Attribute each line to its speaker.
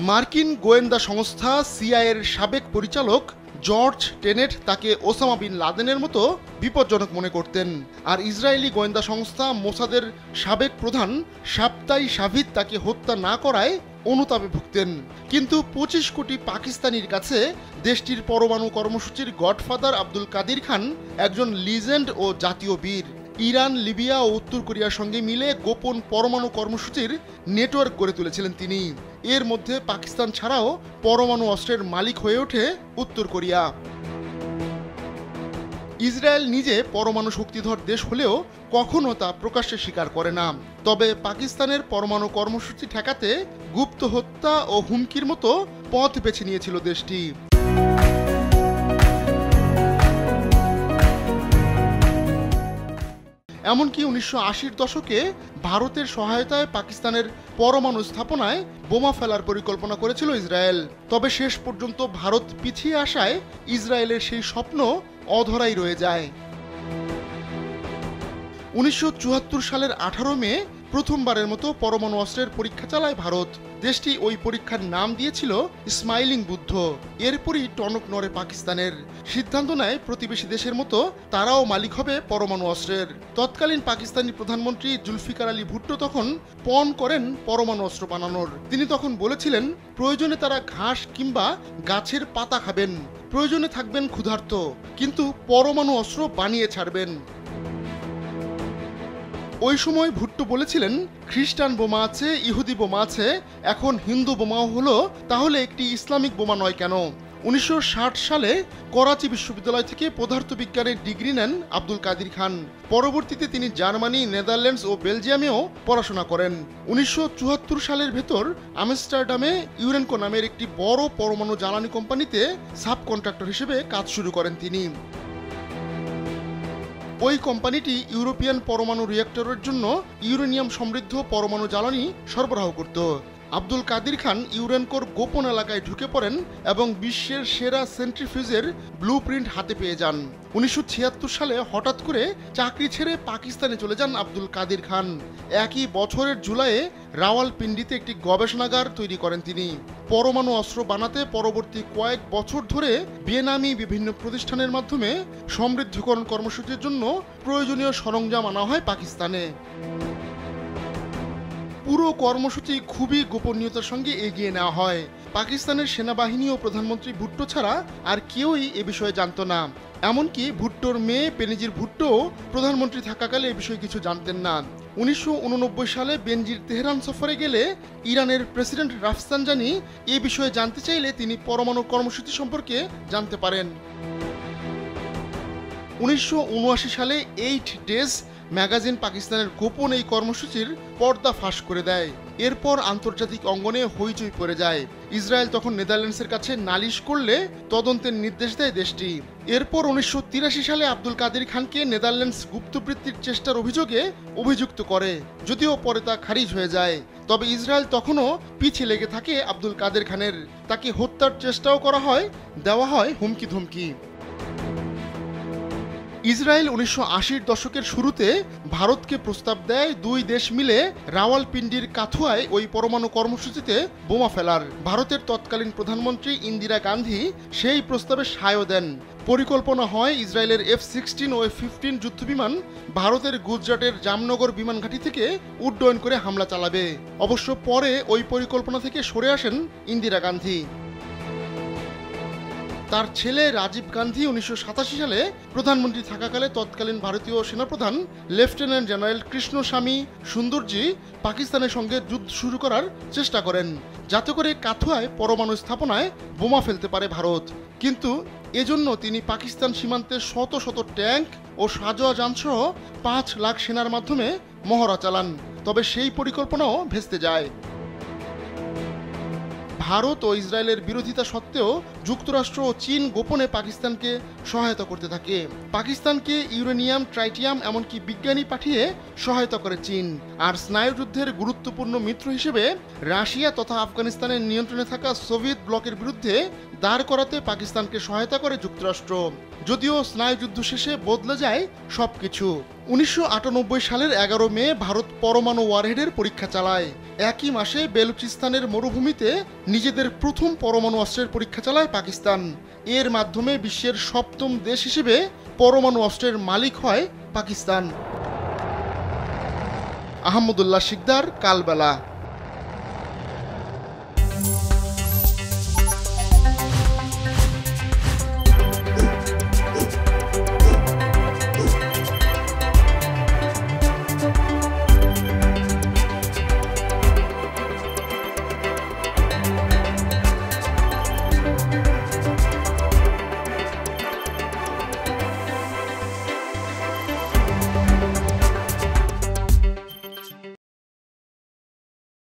Speaker 1: মার্কিন গোয়েন্দা সংস্থা সিআইএর সাবেক পরিচালক জর্জ টেনেট তাকে ওসামা বিন লাদেনের মতো বিপজ্জনক মনে করতেন, আর ইসরায়েলি গোয়েন্দা সংস্থা মোসাদের সাবেক প্রধান শাবতাই শাভিদ তাকে হত্যা না করায় অনুতাপে ভুগতেন। কিন্তু ২৫ কোটি পাকিস্তানির কাছে দেশটির পরমাণু কর্মসূচির গডফাদার আব্দুল কাদির খান একজন লিজেন্ড ও জাতীয় বীর। ইরান, লিবিয়া ও উত্তর কোরিয়ার সঙ্গে মিলে গোপন পরমাণু কর্মসূচির নেটওয়ার্ক গড়ে তুলেছিলেন তিনি। এর মধ্যে পাকিস্তান ছাড়াও পরমাণু অস্ত্রের মালিক হয়ে ওঠে উত্তর কোরিয়া। ইসরায়েল নিজে পরমাণু শক্তিধর দেশ হলেও কখনো তা প্রকাশ্যে স্বীকার করে না। তবে পাকিস্তানের পরমাণু কর্মসূচি ঠেকাতে গুপ্ত হত্যা ও হুমকির মতো পথ বেছে নিয়েছিল দেশটি। এমনকি ১৯৮০-র দশকে ভারতের সহায়তায় পাকিস্তানের পরমাণু স্থাপনায় বোমা ফেলার পরিকল্পনা করেছিল ইসরায়েল। তবে শেষ পর্যন্ত ভারত পিছিয়ে আসায় ইসরায়েলের সেই স্বপ্ন অধরাই রয়ে যায়। ১৯৭৪ সালের ১৮ মে প্রথমবারের মতো পরমাণু অস্ত্রের পরীক্ষা চালায় ভারত। দেশটি ওই পরীক্ষার নাম দিয়েছিল স্মাইলিং বুদ্ধ। এরপরই টনক নড়ে পাকিস্তানের। সিদ্ধান্ত নেয় প্রতিবেশী দেশের মতো তারাও মালিক হবে পরমাণু অস্ত্রের। তৎকালীন পাকিস্তানি প্রধানমন্ত্রী জুলফিকার আলী ভুট্টো তখন পণ করেন পরমাণু অস্ত্র বানানোর। তিনি তখন বলেছিলেন, প্রয়োজনে তারা ঘাস কিংবা গাছের পাতা খাবেন, প্রয়োজনে থাকবেন ক্ষুধার্ত, কিন্তু পরমাণু অস্ত্র বানিয়ে ছাড়বেন। ওই সময় ভুট্টো বলেছিলেন, খ্রিস্টান বোমা আছে, ইহুদি বোমা আছে, এখন হিন্দু বোমাও হলো, তাহলে একটি ইসলামিক বোমা নয় কেন? ১৯৬০ সালে করাচি বিশ্ববিদ্যালয় থেকে পদার্থবিজ্ঞানের ডিগ্রি নেন আব্দুল কাদির খান। পরবর্তীতে তিনি জার্মানি, নেদারল্যান্ডস ও বেলজিয়ামেও পড়াশোনা করেন। ১৯৭৪ সালের ভেতর আমস্টারডামে ইউরেনকো নামের একটি বড় পরমাণু জ্বালানি কোম্পানিতে সাব কন্ট্রাক্টর হিসেবে কাজ শুরু করেন তিনি। ওই কোম্পানিটি ইউরোপিয়ান পরমাণু রিঅ্যাক্টরের জন্য ইউরেনিয়াম সমৃদ্ধ পরমাণু জ্বালানি সরবরাহ করত। আব্দুল কাদির খান ইউরেনকোর গোপন এলাকায় ঢুকে পড়েন এবং বিশ্বের সেরা সেন্ট্রিফিউজের ব্লুপ্রিন্ট হাতে পেয়ে যান। ১৯৭৬ সালে হঠাৎ করে চাকরি ছেড়ে পাকিস্তানে চলে যান আব্দুল কাদির খান। একই বছরের জুলাইয়ে রাওয়ালপিন্ডিতে একটি গবেষণাগার তৈরি করেন তিনি। পরমাণু অস্ত্র বানাতে পরবর্তী কয়েক বছর ধরে বেনামি বিভিন্ন প্রতিষ্ঠানের মাধ্যমে সমৃদ্ধকরণ কর্মসূচির জন্য প্রয়োজনীয় সরঞ্জাম আনা হয় পাকিস্তানে। পুরো কর্মসূচি খুবই গোপনীয়তার সঙ্গে এগিয়ে নেওয়া হয়। পাকিস্তানের সেনাবাহিনী ও প্রধানমন্ত্রী ভুট্টো ছাড়া আর কেউই এ বিষয়ে জানত না। এমনকি ভুট্টোর মেয়ে বেনজির ভুট্টো প্রধানমন্ত্রী থাকাকালে এ বিষয়ে কিছু জানতেন না। ১৯৮৯ সালে বেনজির তেহরান সফরে গেলে ইরানের প্রেসিডেন্ট রাফসানজানি এ বিষয়ে জানতে চাইলে তিনি পরমাণু কর্মসূচি সম্পর্কে জানতে পারেন। ১৯৭৯ সালে 8 ডেজ ম্যাগাজিন পাকিস্তানের গোপন এই কর্মসূচির পর্দা ফাঁস করে দেয়। এরপর আন্তর্জাতিক অঙ্গনে হইচই পড়ে যায়। ইসরায়েল তখন নেদারল্যান্ডসের কাছে নালিশ করলে তদন্তের নির্দেশ দেয় দেশটি। এরপর ১৯৮৩ সালে আব্দুল কাদির খানকে নেদারল্যান্ডস গুপ্তবৃত্তির চেষ্টার অভিযোগে অভিযুক্ত করে, যদিও পরে তা খারিজ হয়ে যায়। তবে ইসরায়েল তখনও পিছে লেগে থাকে আব্দুল কাদের খানের। তাকে হত্যার চেষ্টাও করা হয়, দেওয়া হয় হুমকি ধমকি। ইসরায়েল ১৯৮০-র দশকের শুরুতে ভারতকে প্রস্তাব দেয় দুই দেশ মিলে রাওয়ালপিন্ডির কাথুয়ায় ওই পরমাণু কর্মসূচিতে বোমা ফেলার। ভারতের তৎকালীন প্রধানমন্ত্রী ইন্দিরা গান্ধী সেই প্রস্তাবে সায় দেন। পরিকল্পনা হয় ইসরায়েলের F-16 ও F-15 যুদ্ধবিমান ভারতের গুজরাটের জামনগর বিমানঘাঁটি থেকে উড্ডয়ন করে হামলা চালাবে। অবশ্য পরে ওই পরিকল্পনা থেকে সরে আসেন ইন্দিরা গান্ধী। তার ছেলে রাজীব গান্ধী ১৯৮৭ সালে প্রধানমন্ত্রী থাকাকালে তৎকালীন ভারতীয় সেনাপ্রধান লেফটেন্যান্ট জেনারেল কৃষ্ণস্বামী সুন্দরজি পাকিস্তানের সঙ্গে যুদ্ধ শুরু করার চেষ্টা করেন, যাতে করে কাথুয়ায় পরমাণু স্থাপনায় বোমা ফেলতে পারে ভারত। কিন্তু এজন্য তিনি পাকিস্তান সীমান্তে শত শত ট্যাঙ্ক ও সাজোয়া যানসহ ৫ লাখ সেনার মাধ্যমে মহড়া চালান। তবে সেই পরিকল্পনাও ভেস্তে যায়। ভারত ও ইসরায়েলের বিরোধিতা সত্ত্বেও যুক্তরাষ্ট্র ও চীন গোপনে পাকিস্তানকে সহায়তা করতে থাকে। পাকিস্তানকে ইউরেনিয়াম, ট্রাইটিয়াম এমনকি বিজ্ঞানী পাঠিয়ে সহায়তা করে চীন। আর স্নায়ুযুদ্ধের গুরুত্বপূর্ণ মিত্র হিসেবে রাশিয়া তথা আফগানিস্তানের নিয়ন্ত্রণে থাকা সোভিয়েত ব্লকের বিরুদ্ধে দাঁড় করাতে পাকিস্তানকে সহায়তা করে যুক্তরাষ্ট্র। যদিও স্নায়ুযুদ্ধ শেষে বদলে যায় সবকিছু। 1998 সালের 11 মে ভারত পরমাণু ওয়ারহেডের পরীক্ষা চালায়। একই মাসে বেলুচিস্তানের মরুভূমিতে নিজেদের প্রথম পরমাণু অস্ত্রের পরীক্ষা চালায় পাকিস্তান। এর মাধ্যমে বিশ্বের 7ম দেশ হিসেবে পরমাণু অস্ত্রের মালিক হয় পাকিস্তান। আহমদুল্লাহ শিকদার, কালবেলা।